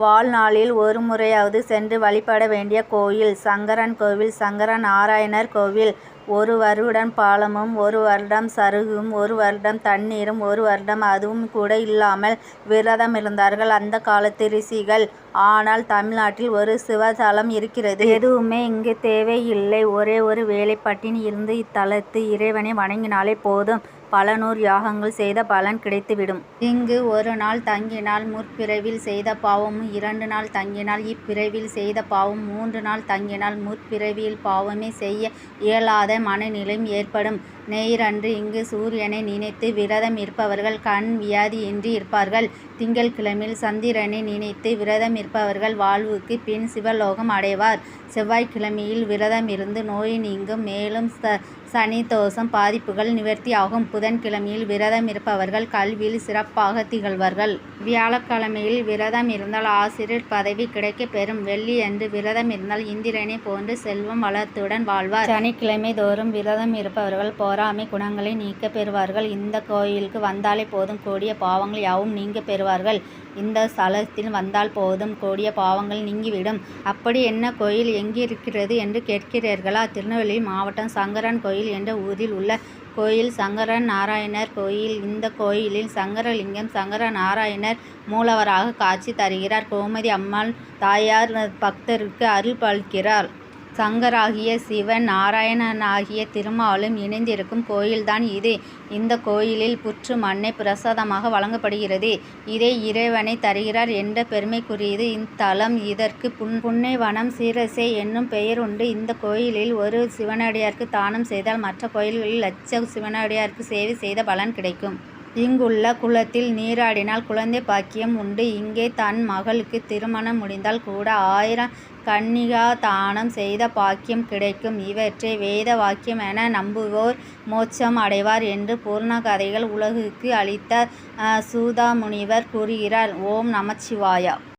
வாழ்நாளில் ஒரு முறையாவது சென்று வழிபட வேண்டிய கோயில் சங்கரன் கோவில். சங்கர நாராயணர் கோவில். ஒரு வருடம் பாலமும், ஒரு வருடம் சருகும், ஒரு வருடம் தண்ணீரும், ஒரு வருடம் அதுவும் கூட இல்லாமல் விரதமிருந்தார்கள் அந்த காலத்து ரிஷிகள். ஆனால் தமிழ்நாட்டில் ஒரு சிவத்தலம் இருக்கிறது. எதுவுமே இங்கு தேவையில்லை. ஒரே ஒரு வேளை பட்டினி இருந்து இத்தலத்து இறைவனை வணங்கினாலே போதும். பல 100 யாகங்கள் செய்த பலன் கிடைத்துவிடும். இங்கு ஒரு நாள் தங்கினால் முற்பிறவியில் செய்த பாவமும், 2 நாள் தங்கினால் இப்பிறவியில் செய்த பாவம், 3 நாள் தங்கினால் முற்பிறவியில் பாவமே செய்ய இயலாத மனநிலையும் ஏற்படும். ஞாயிறன்று இங்கு சூரியனை நினைத்து விரதம் இருப்பவர்கள் கண் வியாதியின்றி இருப்பார்கள். திங்கட்கிழமையில் சந்திரனை நினைத்து விரதம் இருப்பவர்கள் வாழ்வுக்கு பின் சிவலோகம் அடைவார். செவ்வாய்க்கிழமையில் விரதம் இருந்து நோய் நீங்கும். மேலும் சனி தோஷம் பாதிப்புகள் நிவர்த்தியாகும். புதன்கிழமையில் விரதம் இருப்பவர்கள் கல்வியில் சிறப்பாக திகழ்வார்கள். வியாழக்கிழமையில் விரதம் இருந்தால் ஆசிரியர் பதவி கிடைக்கப் பெறும். வெள்ளியன்று விரதம் இருந்தால் இந்திரனை போன்று செல்வம் வளத்துடன் வாழ்வார். சனிக்கிழமை தோறும் விரதம் இருப்பவர்கள் பொறாமை குணங்களை நீக்க பெறுவார்கள். இந்த கோயிலுக்கு வந்தாலே போதும் கொடிய பாவங்கள் யாவும் நீங்க பெறுவார்கள். இந்த ஸ்தலத்தில் வந்தால் போதும் கொடிய பாவங்கள் நீங்கிவிடும். அப்படி என்ன கோயில் எங்கிருக்கிறது என்று கேட்கிறீர்களா? திருநெல்வேலி மாவட்டம் சங்கரன் கோயில் என்ற ஊரில் உள்ள கோயில் சங்கர நாராயணர் கோயில். இந்த கோயிலில் சங்கரலிங்கம் சங்கர நாராயணர் மூலவராக காட்சி தருகிறார். கோமதி அம்மாள் தாயார் பக்தருக்கு அருள் பாலிக்கிறார். சங்கராகிய சிவன் நாராயணனாகிய திருமாலும் இணைந்திருக்கும் கோயில்தான் இது. இந்த கோயிலில் புற்று மண்ணை பிரசாதமாக வழங்கப்படுகிறது. இதை இறைவனை தருகிறார் என்ற பெருமைக்குரியது இத்தலம். இதற்கு புன்னைவனம் சீரசை என்னும் பெயர் உண்டு. இந்த கோயிலில் ஒரு சிவனடியாருக்கு தானம் செய்தால் மற்ற கோயில்களில் லட்ச சிவனடியாருக்கு சேவை செய்த பலன் கிடைக்கும். இங்குள்ள குளத்தில் நீராடினால் குழந்தை பாக்கியம் உண்டு. இங்கே தன் மகளுக்கு திருமணம் முடிந்தால் கூட 1000 கன்னிகா தானம் செய்த பாக்கியம் கிடைக்கும். இவற்றை வேத வாக்கியம் என நம்புவோர் மோட்சம் அடைவார் என்று புராண கதைகள் உலகுக்கு அளித்த சூதமுனிவர் கூறுகிறார். ஓம் நமச்சிவாயா.